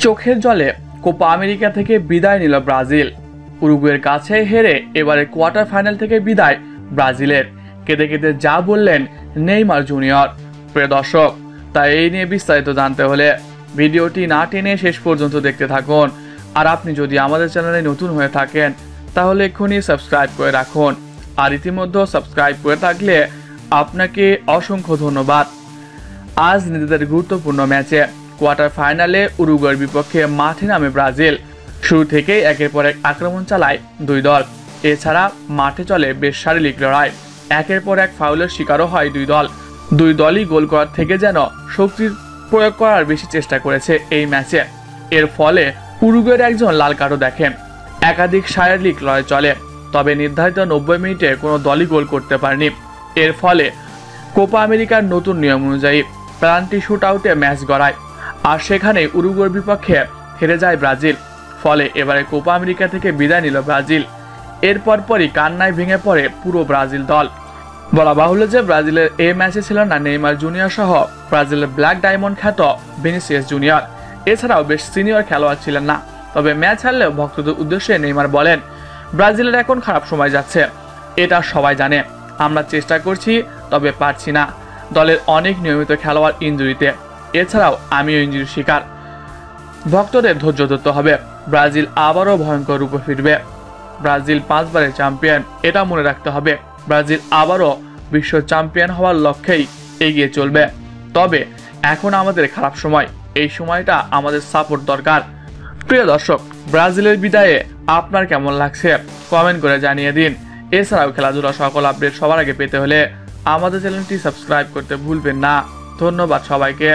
চোখের জলে Copa America থেকে বিদায় নিল ব্রাজিল। উরুগুয়ের কাছে হেরে এবারে কোয়ার্টার ফাইনাল থেকে বিদায় ব্রাজিলের। কেঁদে কেঁদে যা বললেন নেইমার জুনিয়র। প্রিয় দর্শক, তাই এই নিয়ে বিস্তারিত জানতে হলে ভিডিওটি না টেনে শেষ পর্যন্ত দেখতে থাকুন। আর আপনি যদি আমাদের চ্যানেলে নতুন হয়ে থাকেন তাহলে এক্ষুনি সাবস্ক্রাইব করে রাখুন। আর ইতিমধ্যে সাবস্ক্রাইব করে থাকলে আপনাকে অসংখ্য ধন্যবাদ। আজ নিজেদের গুরুত্বপূর্ণ ম্যাচে কোয়ার্টার ফাইনালে উরুগুয়ের বিপক্ষে মাঠে নামে ব্রাজিল। শুরু থেকেই একের পর এক আক্রমণ চালায় দুই দল। এছাড়া মাঠে চলে বেশ শারীরিক লড়াই। একের পর এক ফাউলের শিকারও হয় দুই দল। দুই দলই গোল করার থেকে যেন শক্তির প্রয়োগ করার বেশি চেষ্টা করেছে এই ম্যাচে। এর ফলে উরুগুয়ের একজন লাল কার্ডও দেখেন। একাধিক শারীরিক লড়াই চলে, তবে নির্ধারিত 90 মিনিটে কোনো দলই গোল করতে পারেনি। এর ফলে কোপা আমেরিকার নতুন নিয়ম অনুযায়ী পেনাল্টি শুট আউটে ম্যাচ গড়ায়। আর সেখানে উরুগুয়ের বিপক্ষে হেরে যায় ব্রাজিল। ফলে এবারে কোপা আমেরিকা থেকে বিদায় নিল ব্রাজিল। এরপর পরই কান্নায় ভেঙে পড়ে পুরো ব্রাজিল দল। বলা বাহুল্য যে ব্রাজিলের এই ম্যাচে ছিল না নেইমার জুনিয়র সহ ব্রাজিলের ব্ল্যাক ডায়মন্ড খ্যাত ভিনিসিয়াস জুনিয়র। এছাড়াও বেশ সিনিয়র খেলোয়াড় ছিলেন না। তবে ম্যাচ হারলেও ভক্তদের উদ্দেশ্যে নেইমার বলেন, ব্রাজিলের এখন খারাপ সময় যাচ্ছে, এটা সবাই জানে। আমরা চেষ্টা করছি, তবে পারছি না। দলের অনেক নিয়মিত খেলোয়াড় ইনজুরিতে, এছাড়াও আমিও ইনজুরির শিকার। ভক্তদের ধৈর্য ধরতে হবে। ব্রাজিল আবারও ভয়ঙ্কর রূপে ফিরবে। ব্রাজিল 5 বারের চ্যাম্পিয়ন, এটা মনে রাখতে হবে। ব্রাজিল আবারও বিশ্ব চ্যাম্পিয়ন হওয়ার লক্ষ্যেই এগিয়ে চলবে। তবে এখন আমাদের খারাপ সময়, এই সময়টা আমাদের সাপোর্ট দরকার। প্রিয় দর্শক, ব্রাজিলের বিদায়ে আপনার কেমন লাগছে কমেন্ট করে জানিয়ে দিন। এছাড়াও খেলাধুলা সকল আপডেট সবার আগে পেতে হলে আমাদের চ্যানেলটি সাবস্ক্রাইব করতে ভুলবেন না। ধন্যবাদ সবাইকে।